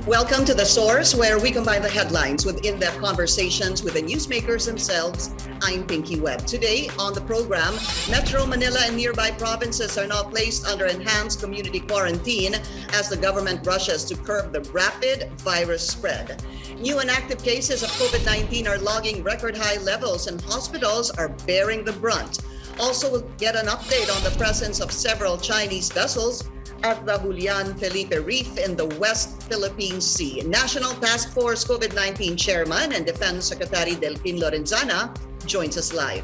Welcome to The Source, where we combine the headlines with in-depth conversations with the newsmakers themselves. I'm Pinky Webb. Today on the program, Metro Manila and nearby provinces are now placed under enhanced community quarantine as the government rushes to curb the rapid virus spread. New and active cases of COVID-19 are logging record high levels and hospitals are bearing the brunt. Also, we'll get an update on the presence of several Chinese vessels at the Julian Felipe Reef in the West Philippine Sea. National Task Force COVID-19 Chairman and Defense Secretary Delfin Lorenzana joins us live.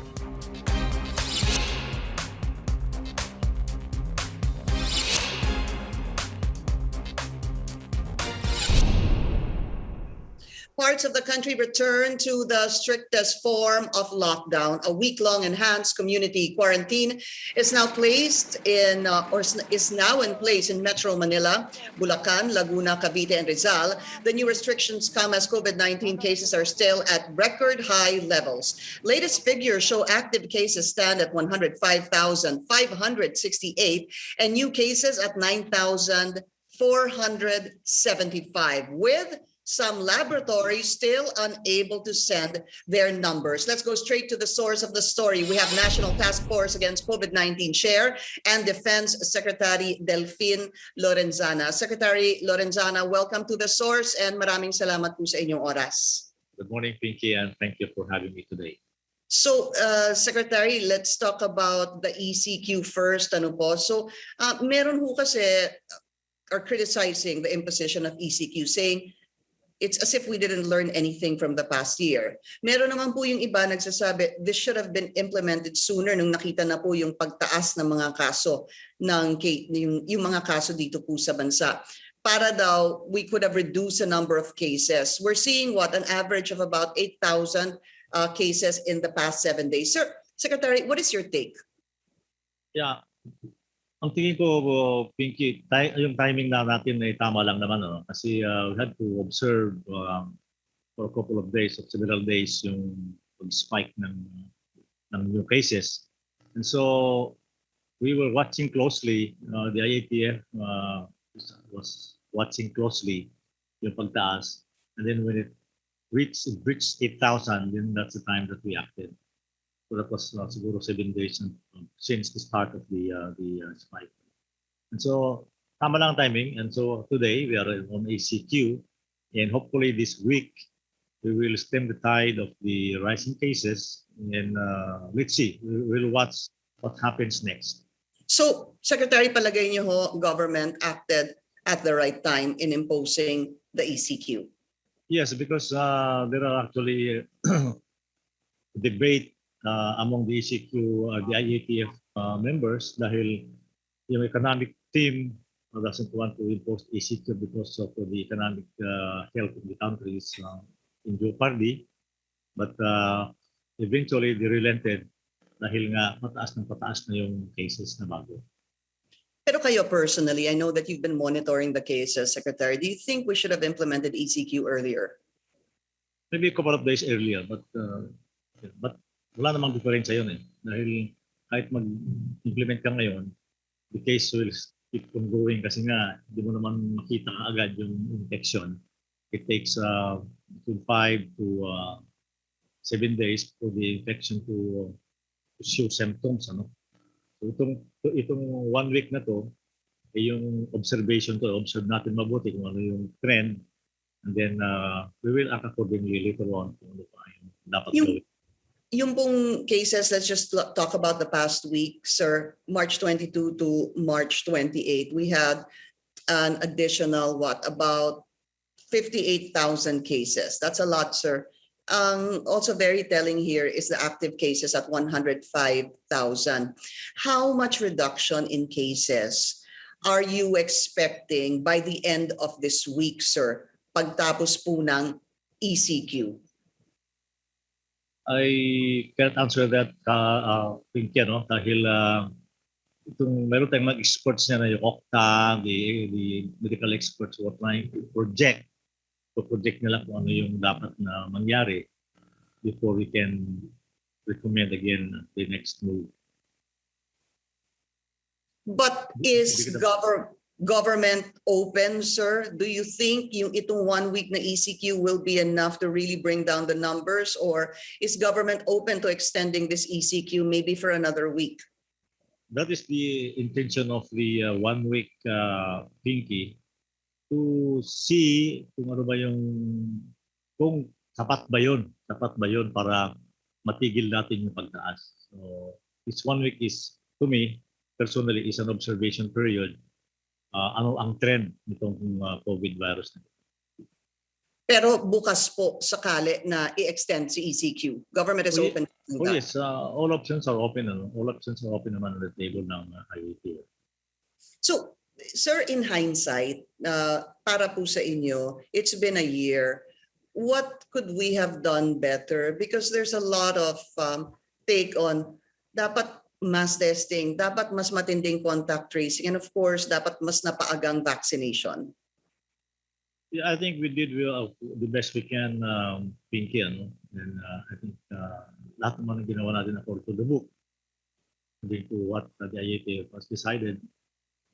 Parts of the country return to the strictest form of lockdown. A week-long enhanced community quarantine is now placed in, is now in place in Metro Manila, Bulacan, Laguna, Cavite, and Rizal. The new restrictions come as COVID-19 cases are still at record high levels. Latest figures show active cases stand at 105,568 and new cases at 9,475, with some laboratories still unable to send their numbers. Let's go straight to the source of the story. We have National Task Force Against COVID-19 Chair and Defense Secretary Delfin Lorenzana. Secretary Lorenzana, welcome to the source and maraming salamat po sa inyong oras. Good morning, Pinky, and thank you for having me today. So, Secretary, let's talk about the ECQ first. Meron ho kasi are criticizing the imposition of ECQ, saying it's as if we didn't learn anything from the past year. Meron naman po yung iba nagsasabi, this should have been implemented sooner nung nakita na po yung pagtaas ng mga kaso, yung mga kaso dito po sa bansa. Para daw, we could have reduced the number of cases. We're seeing an average of about 8,000 cases in the past 7 days. Sir, Secretary, what is your take? Yeah. Ang tingin ko, Pinky, yung timing na natin ay tama lang naman. No? Kasi we had to observe for a couple of days, or several days, yung spike ng new cases. And so we were watching closely, the IATF was watching closely yung pagtaas. And then when it reached 8,000, then that's the time that we acted. So that was siguro 7 days since the start of the spike. And so tama lang timing. And so today we are on ACQ, and hopefully this week we will stem the tide of the rising cases. And let's see, we'll watch what happens next. So, Secretary, palagay niyo ho, government acted at the right time in imposing the ECQ? Yes, because there are actually debate among the ECQ, the IATF members, dahil yung economic team doesn't want to impose ECQ because of the economic health of the country is in jeopardy. But eventually they relented dahil nga pataas na yung cases na bago. Pero kayo personally, I know that you've been monitoring the cases, Secretary. Do you think we should have implemented ECQ earlier? Maybe a couple of days earlier, but wala namang diferensya yun eh. Dahil kahit mag-implement ka ngayon, the case will keep on going kasi nga hindi mo naman makita agad yung infection. It takes between 5 to 7 days for the infection to show symptoms. Ano? So itong 1 week na to, yung observation to, observe natin mabuti kung ano yung trend, and then we will act accordingly later on kung ano pa yung dapat gawin. Yung pong cases, let's just talk about the past week, sir. March 22 to March 28, we had an additional, about 58,000 cases. That's a lot, sir. Also very telling here is the active cases at 105,000. How much reduction in cases are you expecting by the end of this week, sir, pagtapos po ng ECQ? I can't answer that, Pinky, no? Dahil meron tayong mga experts niya na yung Octa, the medical experts who are trying to project nila kung ano yung dapat na mangyari before we can recommend again the next move. But is government open, sir? Do you think yung itong 1 week na ECQ will be enough to really bring down the numbers, or is government open to extending this ECQ maybe for another week? That is the intention of the 1 week Pinky, to see kung ano ba yung, kung sapat ba yun para matigil natin yung pagtaas. So this 1 week is, to me personally, is an observation period. Ano ang trend nitong COVID virus. Pero bukas po sakali na i-extend si ECQ. Government is open to do that. Yes, all options are open. All options are open naman on the table ng IATF. So, sir, in hindsight, para po sa inyo, it's been a year. What could we have done better? Because there's a lot of take on dapat mass testing, dapat mas matinding contact tracing, and of course, dapat mas napaagang vaccination. Yeah, I think we did the best we can, Pinky, and I think lahat naman ang ginawa natin according to the book, according to what the IATF has decided.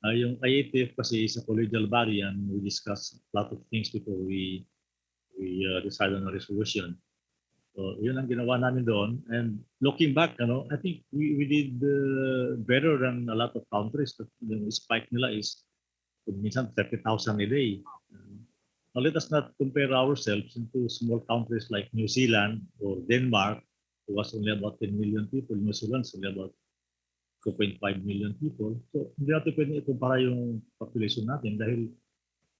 Yung IATF kasi is a collegial body, and we discuss a lot of things before we decide on a resolution. So yun ang ginawa namin doon. And looking back, I think we did better than a lot of countries. Yung spike nila is minsan 30,000 a day. Now let us not compare ourselves into small countries like New Zealand or Denmark, who was only about 10 million people. New Zealand is only about 2.5 million people. So hindi natin pwede ikumpara yung population natin dahil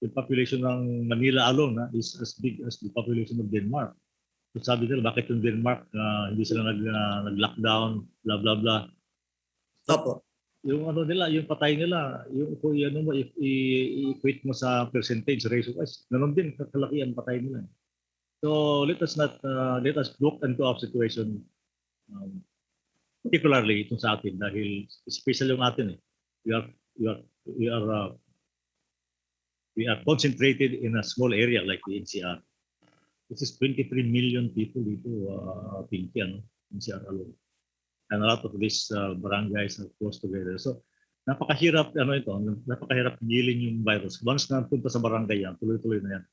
yung population ng Manila alone is as big as the population of Denmark. So sabi nila, bakit yung Denmark hindi sila nag-lockdown, blah, blah, blah. Opo. Yung nila, yung patay nila, yung mo, if i-equate mo sa percentage ratio-wise, nanon din kalaki ang patay nila. So let us look into our situation, particularly itong sa atin, dahil special yung atin. We are concentrated in a small area like the NCR. This is 23 million people dito, Pinky, NCR alone. And a lot of these barangays are close together. So napakahirap napakahirap gilin yung virus. Once na punta sa barangay yan, tuloy-tuloy na yan.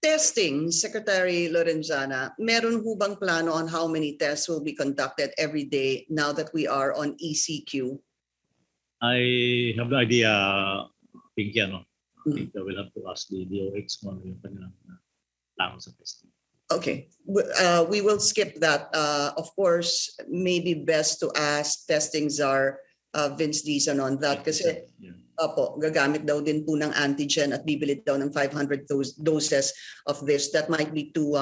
Testing, Secretary Lorenzana, meron ho bang plano on how many tests will be conducted every day now that we are on ECQ? I have no idea, Pinky, I think I will have to ask the DOH kung ano yung kanilang plano sa testing. Okay, we will skip that. Of course, maybe best to ask testing czar Vince Dizon on that kasi opo, gagamit daw din po ng antigen at bibili daw ng 500 doses of this. That might be too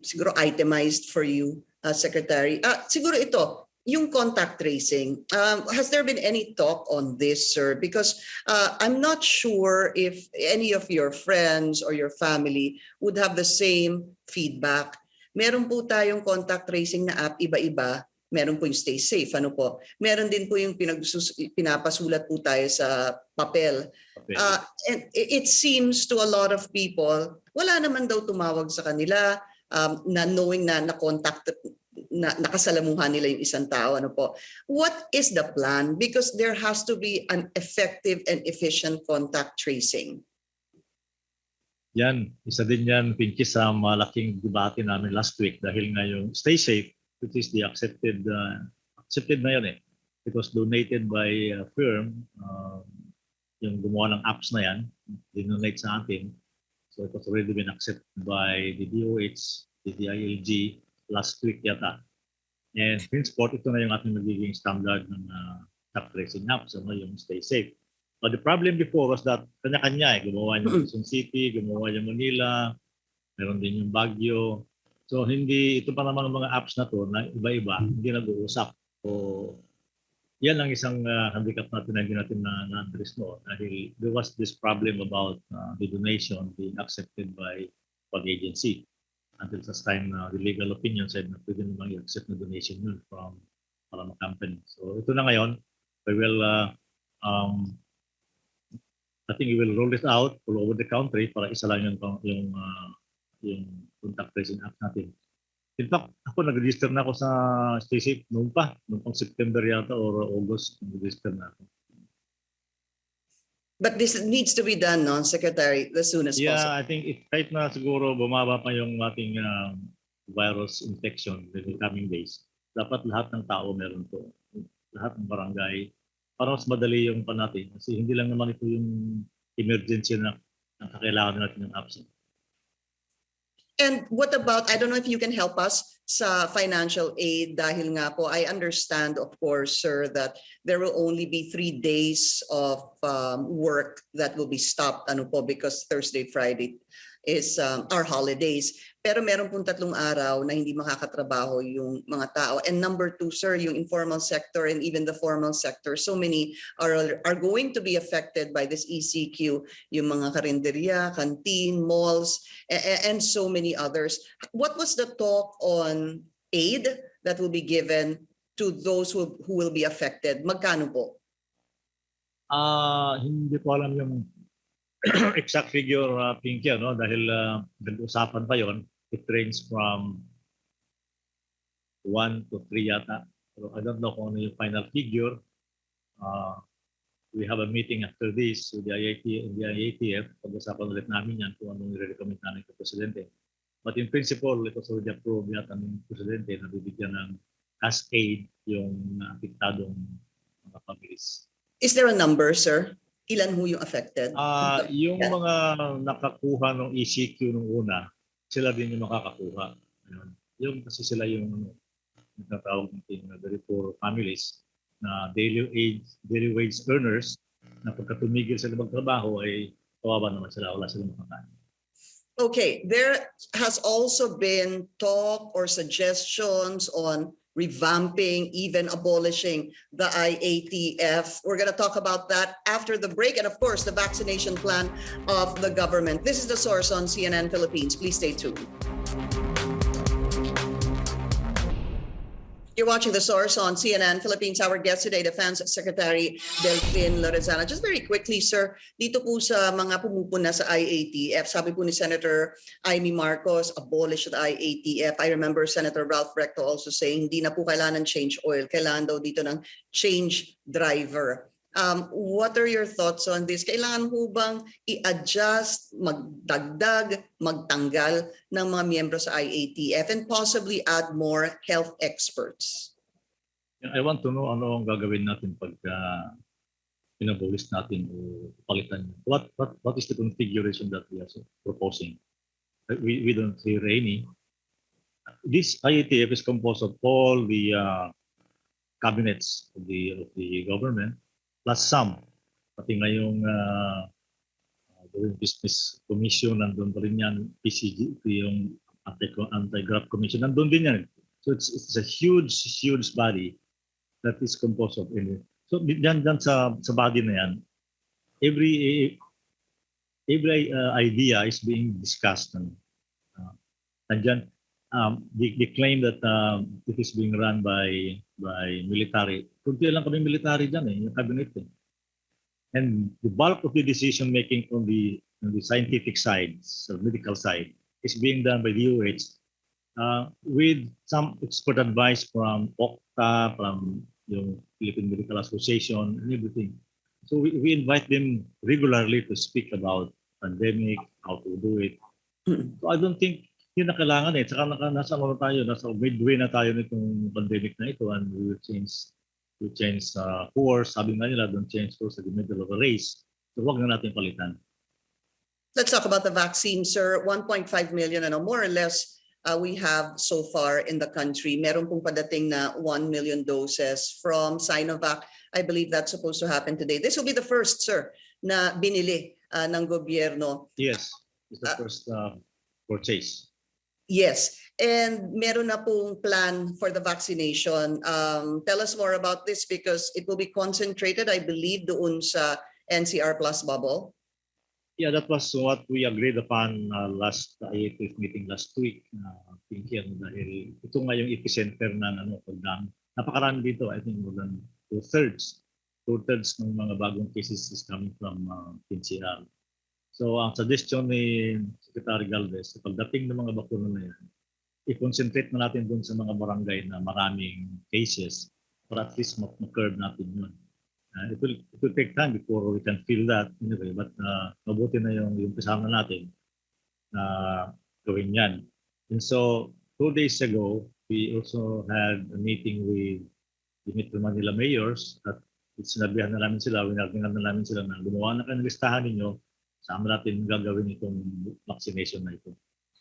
siguro itemized for you, Secretary. Siguro ito, yung contact tracing, has there been any talk on this, sir? Because I'm not sure if any of your friends or your family would have the same feedback. Meron po tayong contact tracing na app, iba-iba. Meron po yung Stay Safe, ano po. Meron din po yung pinapasulat po tayo sa papel. And it seems to a lot of people, wala naman daw tumawag sa kanila na knowing na na-contact nakasalamuhan nila yung isang tao, ano po. What is the plan? Because there has to be an effective and efficient contact tracing. Yan, isa din yan, Pinky, sa malaking debate namin last week dahil nga yung Stay Safe, which is the accepted na yun eh. It was donated by a firm, yung gumawa ng apps na yan, dinonate sa atin. So it was already been accepted by the DOH, the DILG, last week yata. And henceforth, ito na yung ating magiging standard ng contact tracing apps, yung Stay Safe. But the problem before was that kanya-kanya gumawa yung Quezon City, gumawa yung Manila, meron din yung Baguio. So ito pa naman ng mga apps na to na iba-iba, hindi nag-uusap. So yan ang isang handicap natin na hindi natin na-address no. Dahil there was this problem about the donation being accepted by one agency. Until such time the legal opinion said na pwede naman i-accept na donation yun from a company. So ito na ngayon, we will I think we will roll it out all over the country para isa lang yung contact tracing app natin. In fact, ako nag-register na ako sa Stay Safe noong pang September yata or August, nag-register na ako. But this needs to be done, no, Secretary, as soon as possible. I think kahit na siguro bumaba pa yung ating virus infection in the coming days, dapat lahat ng tao meron to. Lahat ng barangay, para mas madali yung natin. Kasi hindi lang naman ito yung emergency na kailangan natin ng apps. And what about, I don't know if you can help us sa financial aid dahil nga po, I understand, of course, sir, that there will only be 3 days of work that will be stopped because Thursday, Friday is our holidays. Pero meron pong 3 araw na hindi makakatrabaho yung mga tao. And number 2, sir, yung informal sector and even the formal sector, so many are going to be affected by this ECQ, yung mga karinderya, canteen, malls, and so many others. What was the talk on aid that will be given to those who will be affected? Magkano po? Hindi ko alam yung exact figure, Pinky, no? Dahil nag-usapan pa yon. It ranges from 1 to 3 yata. So I don't know kung ano yung final figure. We have a meeting after this with the IATF. Pag-usapan ulit namin yan kung anong i-recommend namin sa Presidente. But in principle, it was already approved yata ng Presidente na bibigyan ng cash aid yung apektadong mga families. Is there a number, sir? Ilan ho yung affected? Yung mga nakakuha ng ECQ nung una, sila din yung makakakuha. Yung kasi sila yung nagtatawag natin na very poor families na daily wage earners na pagka tumigil sila magtrabaho ay kawawa naman sila, wala silang makakain. Okay, there has also been talk or suggestions on revamping, even abolishing the IATF. We're going to talk about that after the break. And of course, the vaccination plan of the government. This is The Source on CNN Philippines. Please stay tuned. You're watching The Source on CNN Philippines. Our guest today, Defense Secretary Delfin Lorenzana. Just very quickly, sir, dito po sa mga pumupuna sa IATF, sabi po ni Senator Amy Marcos, abolish the IATF. I remember Senator Ralph Recto also saying, hindi na po kailangan ng change oil. Kailangan daw dito ng change driver. What are your thoughts on this? Kailangan po bang i-adjust, magdagdag, magtanggal ng mga miyembro sa IATF and possibly add more health experts? I want to know ano ang gagawin natin pag pinabolis natin o palitan. What is the configuration that we are proposing? We don't hear any. This IATF is composed of all the cabinets of the government, plus some. Pati ngayong doing business commission, nandun pa rin yan, PCG, yung anti-graft commission, nandun din yan. So it's a huge body that is composed of it. So dyan sa body na yan, every idea is being discussed. And dyan, they claim that it is being run by military. Kunti lang kami military dyan yung cabinet. And the bulk of the decision making on the scientific side, so medical side, is being done by the UH with some expert advice from OCTA, from yung Philippine Medical Association, and everything. So we invite them regularly to speak about pandemic, how to do it. So I don't think yun na kailangan Saka nasa midway na tayo nitong pandemic na ito, and we will change course. Sabi nga nila, don't change course at the middle of a race. So wag na natin palitan. Let's talk about the vaccine, sir. 1.5 million, more or less, we have so far in the country. Meron pong padating na 1 million doses from Sinovac. I believe that's supposed to happen today. This will be the first, sir, na binili ng gobyerno. Yes, it's the first purchase. Yes, and meron na pong plan for the vaccination. Tell us more about this because it will be concentrated, I believe, doon sa NCR Plus bubble. Yeah, that was what we agreed upon last IATF meeting last week. Dahil ito nga yung epicenter ng pagdami. Napakarami dito, I think more than two-thirds ng mga bagong cases is coming from NCR. So ang suggestion ni Secretary Galvez, pagdating ng mga bakuna na yan, i-concentrate na natin dun sa mga barangay na maraming cases para at least ma-curb natin yun. It will take time before we can feel that anyway, but mabuti na yung kasama natin na gawin yan. And so 2 days ago, we also had a meeting with the Metro Manila mayors at sinabihan na namin sila, winarningan na namin sila na gumawa na kayo ng listahan ninyo, saan natin gagawin itong vaccination na ito.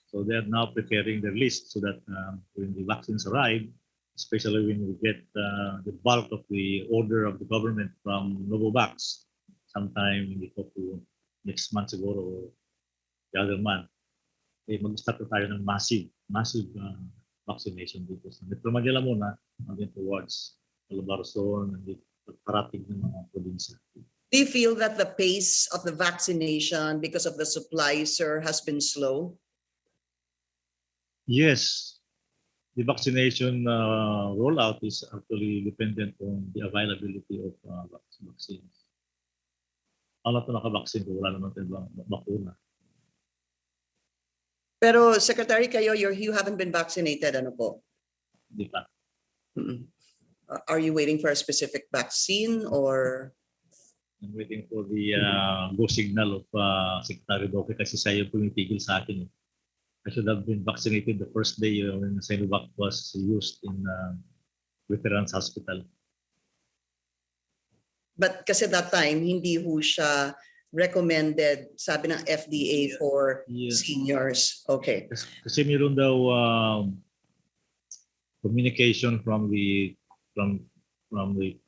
So they are now preparing their list so that when the vaccines arrive, especially when we get the bulk of the order of the government from Novovax, sometime in the next month siguro or the other month, mag-start na tayo ng massive vaccination dito sa Metro Manila muna, and then towards Calabarzon and the parating ng mga probinsya. Do you feel that the pace of the vaccination because of the supply, sir, has been slow? Yes. The vaccination rollout is actually dependent on the availability of vaccines. Ano ito naka-vaccine kung wala naman tayong bakuna? Pero Secretary, kayo, you haven't been vaccinated, ano po? Hindi pa. Are you waiting for a specific vaccine or? I'm waiting for the go signal of Secretary Doke kasi siya yung pumitigil sa akin. I should have been vaccinated the first day when Sinovac was used in Veterans Hospital. But kasi that time, hindi ho siya recommended, sabi ng FDA, for seniors. Okay. Kasi meron daw communication from the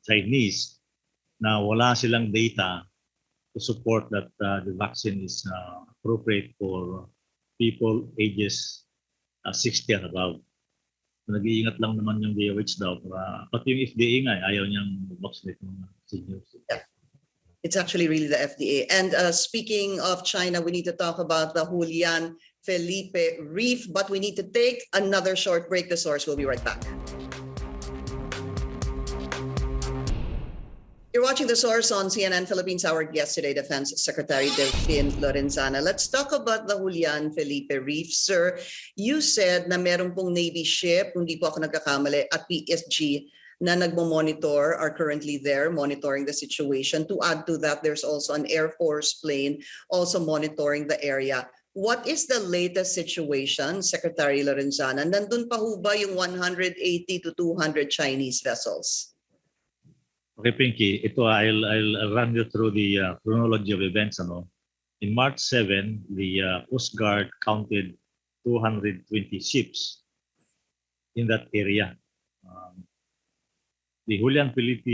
Chinese na wala silang data to support that the vaccine is appropriate for people ages 60 and above. Nag-iingat lang naman yung DOH daw. Pati yung FDA nga, ayaw niyang vaccinate ng seniors. Yeah. It's actually really the FDA. And speaking of China, we need to talk about the Julian Felipe Reef, but we need to take another short break. The source will be right back. You're watching The Source on CNN Philippines. Our guest today, Defense Secretary Delfin Lorenzana. Let's talk about the Julian Felipe Reef. Sir, you said na meron pong Navy ship, hindi po ako nagkakamali, at PSG na nagmo-monitor are currently there monitoring the situation. To add to that, there's also an Air Force plane also monitoring the area. What is the latest situation, Secretary Lorenzana? Nandun pa ho ba yung 180 to 200 Chinese vessels? Okay, Pinky, ito I'll run you through the chronology of events. In March 7, the Coast Guard counted 220 ships in that area. The Julian Felipe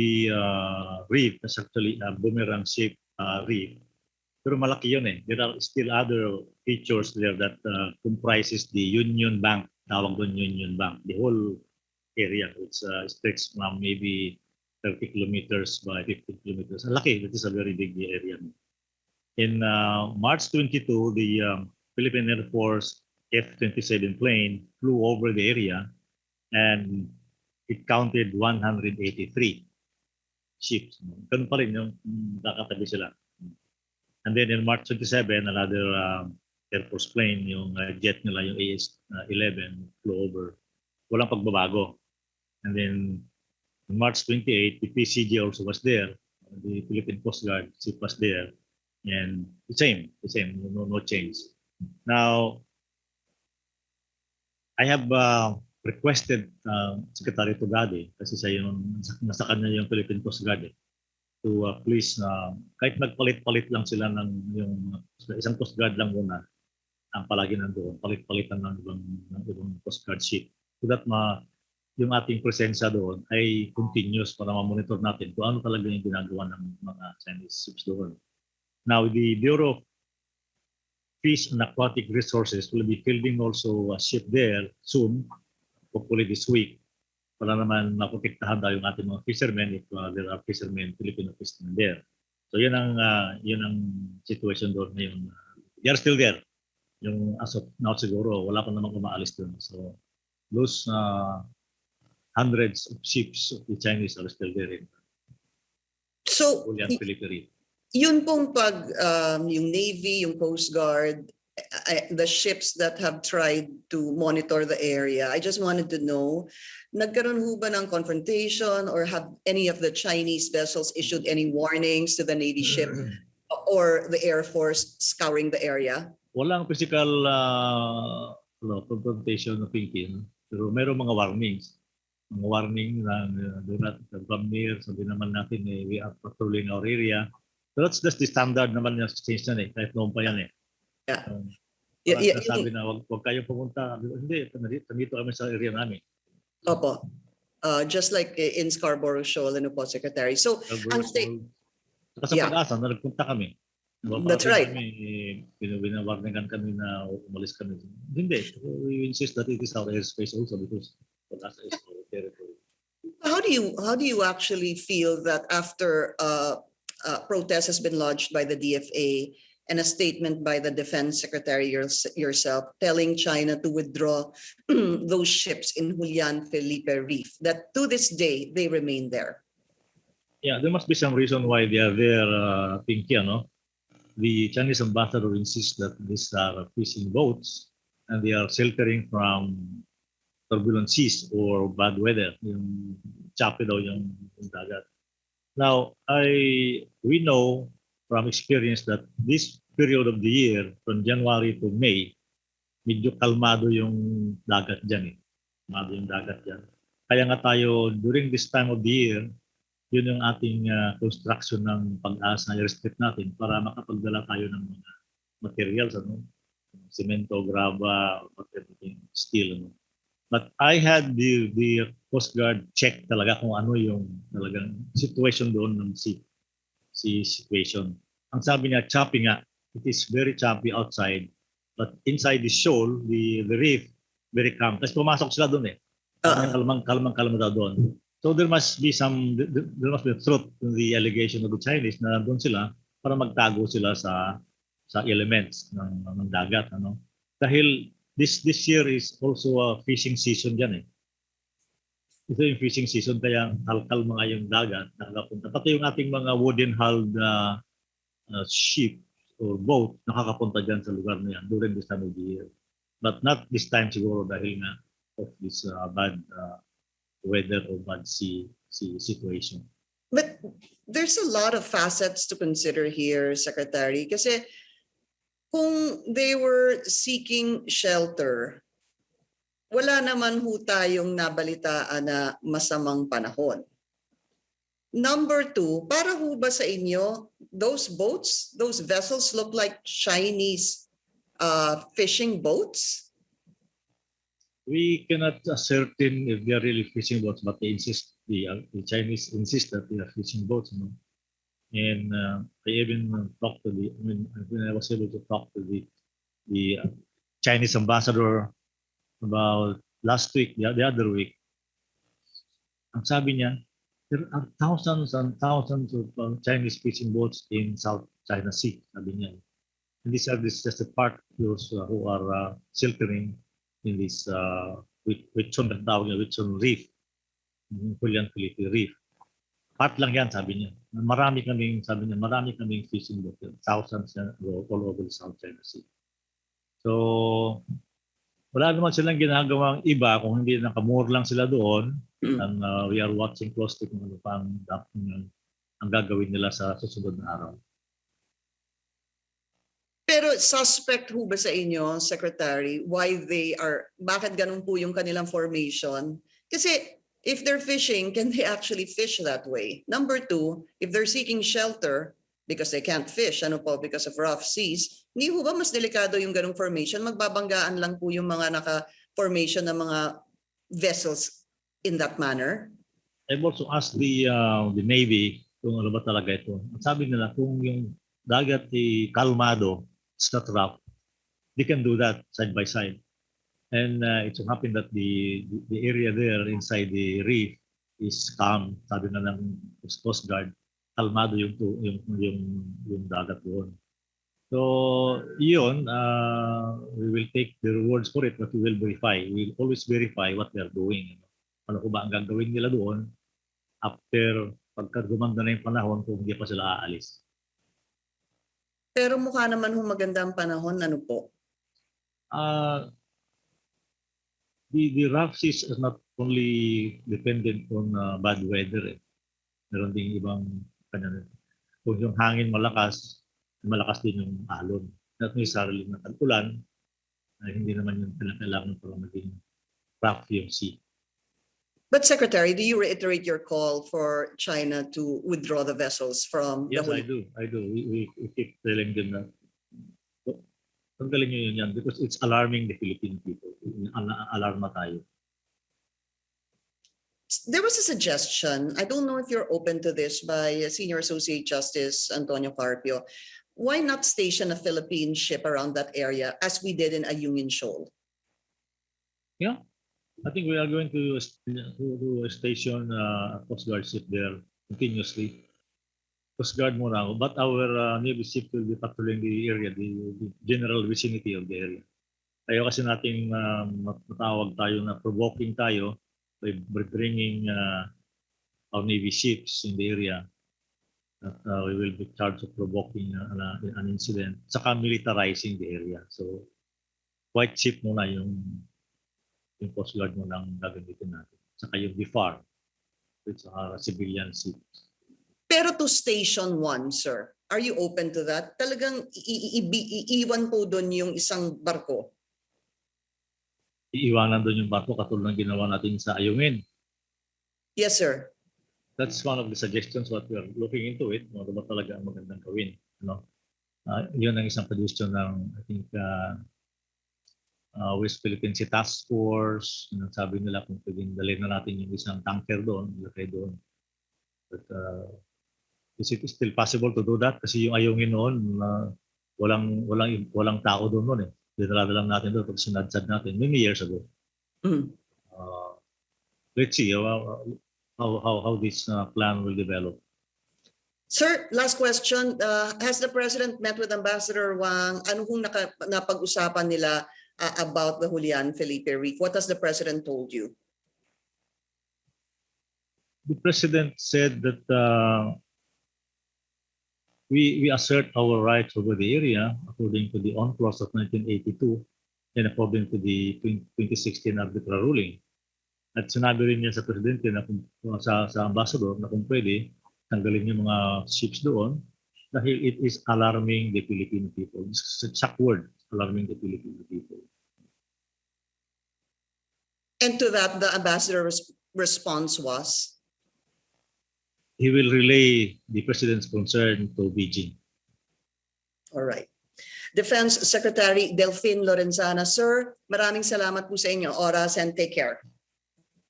Reef is actually a boomerang shaped reef. Pero malaki yun eh. There are still other features there that comprises the Union Bank, tawag doon Union Bank, the whole area. It's stretched from maybe 30 kilometers by 50 kilometers. Laki, it is a very big area. In March 22, the Philippine Air Force F-27 plane flew over the area and it counted 183 ships. Ganun pa rin yung nakatabi sila. And then in March 27, another Air Force plane, yung jet nila, yung AS-11, flew over. Walang pagbabago. And then on March 28, the PCG also was there. The Philippine Coast Guard ship was there. And the same, no change. Now, I have requested Secretary Tugade, kasi siya yung nasa kanya yung Philippine Coast Guard to please kahit nagpalit-palit lang sila ng yung isang Coast Guard lang muna ang palagi nandoon, palit-palitan ng ibang Coast Guard ship so that yung ating presensya doon ay continuous para ma-monitor natin kung ano talaga yung ginagawa ng mga Chinese ships doon. Now, the Bureau of Fish and Aquatic Resources will be fielding also a ship there soon, hopefully this week, para naman maprotektahan daw yung ating mga fishermen if there are fishermen, Filipino fishermen there. So yun ang situation doon ngayon. They are still there. Yung as of now siguro, wala pa namang umaalis doon. So those hundreds of ships of the Chinese are still there in So, Julian Felipe Reef. Yun pong yung Navy, yung Coast Guard, the ships that have tried to monitor the area. I just wanted to know, nagkaroon ho ba ng confrontation or have any of the Chinese vessels issued any warnings to the Navy ship or the Air Force scouring the area? Walang physical confrontation na Pinky. Pero mayroong mga warnings. Mga warning na do not come near. Sabi naman natin, we are patrolling our area. So that's the standard naman na change na kahit noon pa yan . Yeah. Parang sabi na wag kayong pumunta. Hindi, nandito kami sa area namin. Opo. Just like in Scarborough Shoal, ano po, Secretary. So, ang state... Saka sa pag-asa, nagpunta kami. That's right. Binawarningan kami na umalis kami. Hindi. We insist that it is our airspace also because pag-asa is our territory. How do you actually feel that after protest has been lodged by the DFA and a statement by the Defense Secretary yourself telling China to withdraw those ships in Julian Felipe Reef, that to this day they remain there? Yeah, there must be some reason why they are there, Pinky, no? The Chinese ambassador insists that these are fishing boats and they are sheltering from turbulent seas or bad weather. Yung choppy daw yung dagat. Now, we know from experience that this period of the year, from January to May, medyo kalmado yung dagat dyan . Kalmado yung dagat dyan. Kaya nga tayo, during this time of the year, yun yung ating construction ng pag-asa, i-restrict natin para makapagdala tayo ng mga materials, semento, graba, steel. But I had the Coast Guard check talaga kung ano yung talagang situation doon ng sea situation. Ang sabi niya, choppy nga. It is very choppy outside. But inside the shoal, the reef, very calm. Tapos pumasok sila doon . Kalmang daw doon. So there must be truth in the allegation of the Chinese na doon sila para magtago sila sa elements ng dagat. Dahil this year is also a fishing season dyan . Ito yung fishing season kaya kalma nga yung dagat nakakapunta. Pati yung ating mga wooden hulled ship or boat nakakapunta dyan sa lugar na yan during this time of the year. But not this time siguro dahil nga of this bad weather or bad sea situation. But there's a lot of facets to consider here, Secretary, kasi kung they were seeking shelter, wala naman ho tayong nabalitaan na masamang panahon. Number two, para ho ba sa inyo, those boats, those vessels look like Chinese fishing boats? We cannot ascertain if they are really fishing boats, but they insist, the Chinese insist that they are fishing boats. And I even talked to when I was able to talk to the Chinese ambassador about last week, the other week, ang sabi niya, there are thousands and thousands of Chinese fishing boats in South China Sea, sabi niya. And these are just a part of those who are sheltering in this Whitson Reef, Julian Felipe Reef. Part lang yan, sabi niya. Marami kaming fishing boats, thousands all over the South China Sea. So, wala naman silang ginagawang iba kung hindi nakamore lang sila doon. And we are watching closely kung ano pa ang gagawin nila sa susunod na araw. Pero suspect ho ba sa inyo, Secretary, bakit ganun po yung kanilang formation? Kasi if they're fishing, can they actually fish that way? Number two, if they're seeking shelter because they can't fish, because of rough seas, hindi ho ba mas delikado yung ganung formation? Magbabanggaan lang po yung mga naka-formation ng mga vessels in that manner? I've also asked the Navy kung ano ba talaga ito. Sabi nila kung yung dagat kalmado, it's not rough, they can do that side by side. And it so happened that the area there inside the reef is calm. Sabi na ng Coast Guard, kalmado yung dagat doon. So yun, we will take their words for it, but we will verify. We will always verify what they are doing. Ano ko ba ang gagawin nila doon after pagka gumanda na yung panahon kung hindi pa sila aalis. Pero mukha naman maganda ang panahon, ano po? The rough seas are not only dependent on bad weather. Meron ding ibang kanya. Kung yung hangin malakas din yung alon. Not necessarily na tag-ulan, hindi naman yung kailangan para maging rough yung sea. But Secretary, do you reiterate your call for China to withdraw the vessels from Yes, the I do. We keep telling them that tanggalin nyo yun yan because it's alarming the Philippine people. Alarma tayo. There was a suggestion, I don't know if you're open to this, by Senior Associate Justice Antonio Carpio. Why not station a Philippine ship around that area as we did in Ayungin Shoal? Yeah, I think we are going to station a Coast Guard ship there continuously. Coast Guard muna, but our Navy ship will be patrolling the area, the general vicinity of the area. Tayo kasi nating matawag tayo na provoking tayo by bringing our Navy ships in the area. That we will be charged of provoking an incident, saka militarizing the area. So, white ship muna yung Coast Guard muna ang gagamitin natin. Saka yung BFAR, which are civilian ships. Pero to Station 1, sir, are you open to that? Talagang iiwan po doon yung isang barko? Iiwanan doon yung barko katulad ng ginawa natin sa Ayungin. Yes, sir. That's one of the suggestions what we are looking into it. Ano ba talaga ang magandang gawin? Yun ang isang suggestion ng, I think, West Philippine Sea Task Force. Sabi nila kung pwedeng dalhin na natin yung isang tanker doon, ilagay doon. But is it still possible to do that? Kasi yung Ayungin noon, walang tao doon noon eh. Dinala lang natin doon pag sinadsad natin many years ago. Mm. Let's see how this plan will develop. Sir, last question. Has the President met with Ambassador Wang? Ano kung napag-usapan nila about the Julian Felipe Reef? What has the President told you? The President said that we assert our rights over the area according to the UNCLOS of 1982 and according to the 2016 arbitral ruling. At sinabi rin niya sa Presidente na sa Ambassador na kung pwede, tanggalin yung mga ships doon dahil it is alarming the Filipino people. It's a shock word, alarming the Filipino people. And to that, the Ambassador's response was? He will relay the President's concern to Beijing. All right. Defense Secretary Delfin Lorenzana, sir, maraming salamat po sa inyo oras and take care.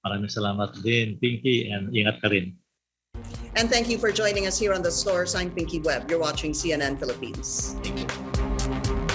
Maraming salamat din, Pinky, and ingat ka rin. And thank you for joining us here on The Source. I'm Pinky Webb. You're watching CNN Philippines. Thank you.